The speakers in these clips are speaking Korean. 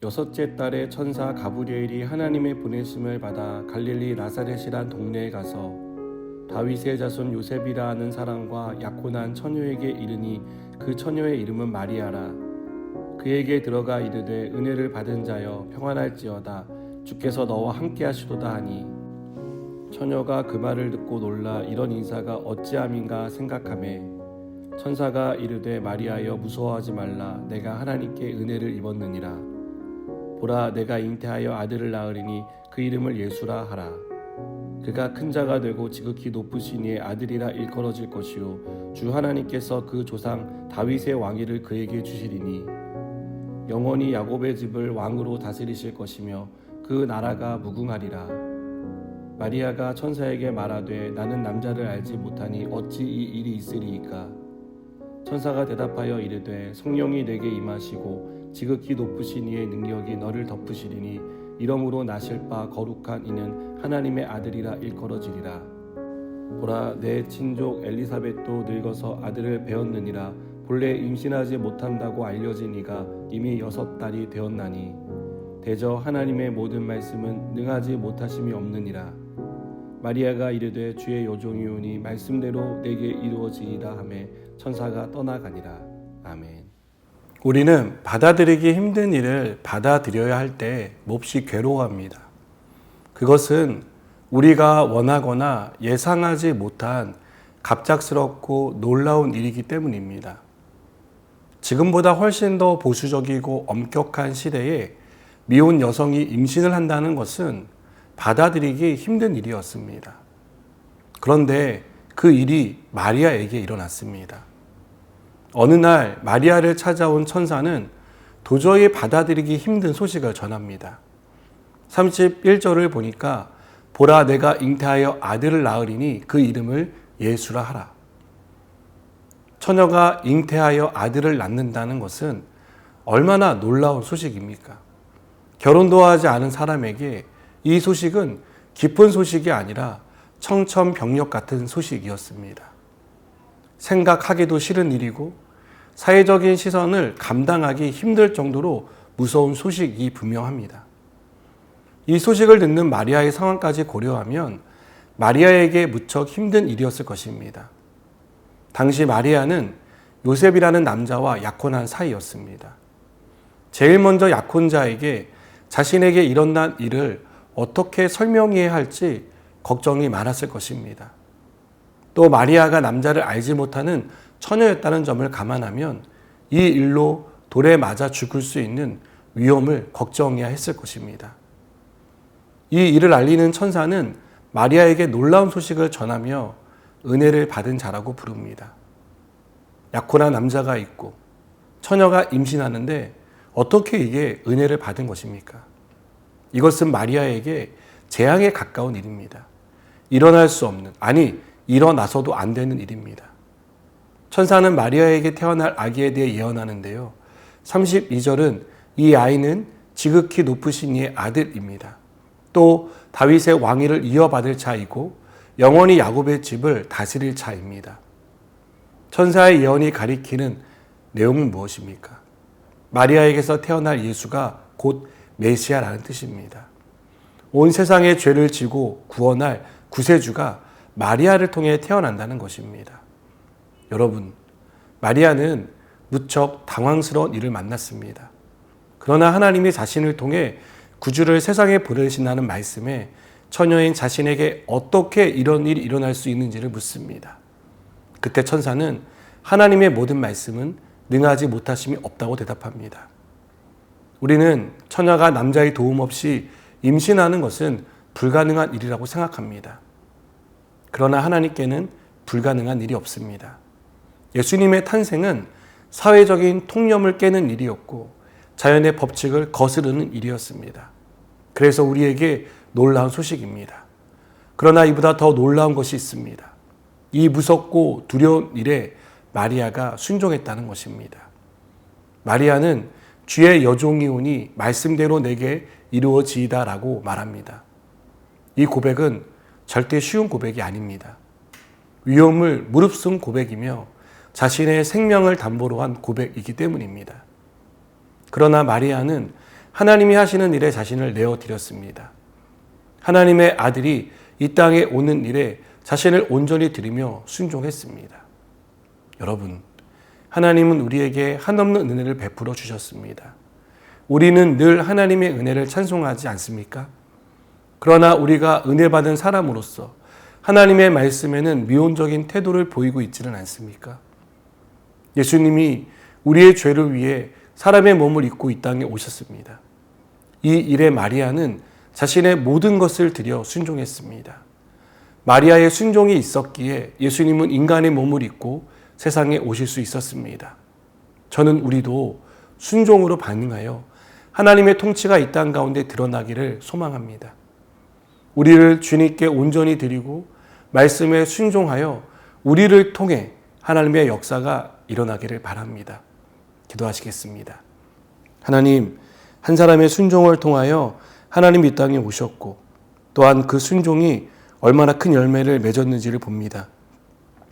여섯째 달에 천사 가브리엘이 하나님의 보내심을 받아 갈릴리 나사렛이란 동네에 가서 다윗의 자손 요셉이라 하는 사람과 약혼한 처녀에게 이르니 그 처녀의 이름은 마리아라. 그에게 들어가 이르되 은혜를 받은 자여 평안할지어다. 주께서 너와 함께 하시도다 하니 처녀가 그 말을 듣고 놀라 이런 인사가 어찌함인가 생각하매 천사가 이르되 마리아여 무서워하지 말라. 내가 하나님께 은혜를 입었느니라. 보라 내가 잉태하여 아들을 낳으리니 그 이름을 예수라 하라. 그가 큰 자가 되고 지극히 높으신 이의 아들이라 일컬어질 것이요 주 하나님께서 그 조상 다윗의 왕위를 그에게 주시리니 영원히 야곱의 집을 왕으로 다스리실 것이며 그 나라가 무궁하리라. 마리아가 천사에게 말하되 나는 남자를 알지 못하니 어찌 이 일이 있으리이까. 천사가 대답하여 이르되 성령이 내게 임하시고 지극히 높으신 이의 능력이 너를 덮으시리니 이러므로 나실 바 거룩한 이는 하나님의 아들이라 일컬어지리라. 보라 내 친족 엘리사벳도 늙어서 아들을 배었느니라. 본래 임신하지 못한다고 알려진 이가 이미 6달이 되었나니 대저 하나님의 모든 말씀은 능하지 못하심이 없느니라. 마리아가 이르되 주의 요종이오니 말씀대로 내게 이루어지이다 하매 천사가 떠나가니라. 아멘. 우리는 받아들이기 힘든 일을 받아들여야 할 때 몹시 괴로워합니다. 그것은 우리가 원하거나 예상하지 못한 갑작스럽고 놀라운 일이기 때문입니다. 지금보다 훨씬 더 보수적이고 엄격한 시대에 미혼 여성이 임신을 한다는 것은 받아들이기 힘든 일이었습니다. 그런데 그 일이 마리아에게 일어났습니다. 어느 날 마리아를 찾아온 천사는 도저히 받아들이기 힘든 소식을 전합니다. 31절을 보니까 보라 내가 잉태하여 아들을 낳으리니 그 이름을 예수라 하라. 처녀가 잉태하여 아들을 낳는다는 것은 얼마나 놀라운 소식입니까? 결혼도 하지 않은 사람에게 이 소식은 기쁜 소식이 아니라 청천벽력 같은 소식이었습니다. 생각하기도 싫은 일이고 사회적인 시선을 감당하기 힘들 정도로 무서운 소식이 분명합니다. 이 소식을 듣는 마리아의 상황까지 고려하면 마리아에게 무척 힘든 일이었을 것입니다. 당시 마리아는 요셉이라는 남자와 약혼한 사이였습니다. 제일 먼저 약혼자에게 자신에게 일어난 일을 어떻게 설명해야 할지 걱정이 많았을 것입니다. 또 마리아가 남자를 알지 못하는 처녀였다는 점을 감안하면 이 일로 돌에 맞아 죽을 수 있는 위험을 걱정해야 했을 것입니다. 이 일을 알리는 천사는 마리아에게 놀라운 소식을 전하며 은혜를 받은 자라고 부릅니다. 약혼한 남자가 있고 처녀가 임신하는데 어떻게 이게 은혜를 받은 것입니까? 이것은 마리아에게 재앙에 가까운 일입니다. 일어날 수 없는, 아니 일어나서도 안 되는 일입니다. 천사는 마리아에게 태어날 아기에 대해 예언하는데요. 32절은 이 아이는 지극히 높으신 이의 아들입니다. 또 다윗의 왕위를 이어받을 자이고 영원히 야곱의 집을 다스릴 자입니다. 천사의 예언이 가리키는 내용은 무엇입니까? 마리아에게서 태어날 예수가 곧 메시아라는 뜻입니다. 온 세상의 죄를 지고 구원할 구세주가 마리아를 통해 태어난다는 것입니다. 여러분, 마리아는 무척 당황스러운 일을 만났습니다. 그러나 하나님이 자신을 통해 구주를 세상에 보내신다는 말씀에 처녀인 자신에게 어떻게 이런 일이 일어날 수 있는지를 묻습니다. 그때 천사는 하나님의 모든 말씀은 능하지 못하심이 없다고 대답합니다. 우리는 처녀가 남자의 도움 없이 임신하는 것은 불가능한 일이라고 생각합니다. 그러나 하나님께는 불가능한 일이 없습니다. 예수님의 탄생은 사회적인 통념을 깨는 일이었고 자연의 법칙을 거스르는 일이었습니다. 그래서 우리에게 놀라운 소식입니다. 그러나 이보다 더 놀라운 것이 있습니다. 이 무섭고 두려운 일에 마리아가 순종했다는 것입니다. 마리아는 주의 여종이오니 말씀대로 내게 이루어지이다라고 말합니다. 이 고백은 절대 쉬운 고백이 아닙니다. 위험을 무릅쓴 고백이며 자신의 생명을 담보로 한 고백이기 때문입니다. 그러나 마리아는 하나님이 하시는 일에 자신을 내어드렸습니다. 하나님의 아들이 이 땅에 오는 일에 자신을 온전히 드리며 순종했습니다. 여러분, 하나님은 우리에게 한없는 은혜를 베풀어 주셨습니다. 우리는 늘 하나님의 은혜를 찬송하지 않습니까? 그러나 우리가 은혜 받은 사람으로서 하나님의 말씀에는 미온적인 태도를 보이고 있지는 않습니까? 예수님이 우리의 죄를 위해 사람의 몸을 입고 이 땅에 오셨습니다. 이 일에 마리아는 자신의 모든 것을 들여 순종했습니다. 마리아의 순종이 있었기에 예수님은 인간의 몸을 입고 세상에 오실 수 있었습니다. 저는 우리도 순종으로 반응하여 하나님의 통치가 이 땅 가운데 드러나기를 소망합니다. 우리를 주님께 온전히 드리고 말씀에 순종하여 우리를 통해 하나님의 역사가 일어나기를 바랍니다. 기도하시겠습니다. 하나님, 한 사람의 순종을 통하여 하나님 이 땅에 오셨고 또한 그 순종이 얼마나 큰 열매를 맺었는지를 봅니다.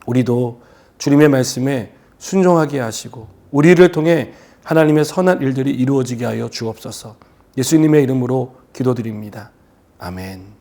우리도 주님의 말씀에 순종하게 하시고 우리를 통해 하나님의 선한 일들이 이루어지게 하여 주옵소서. 예수님의 이름으로 기도드립니다. 아멘.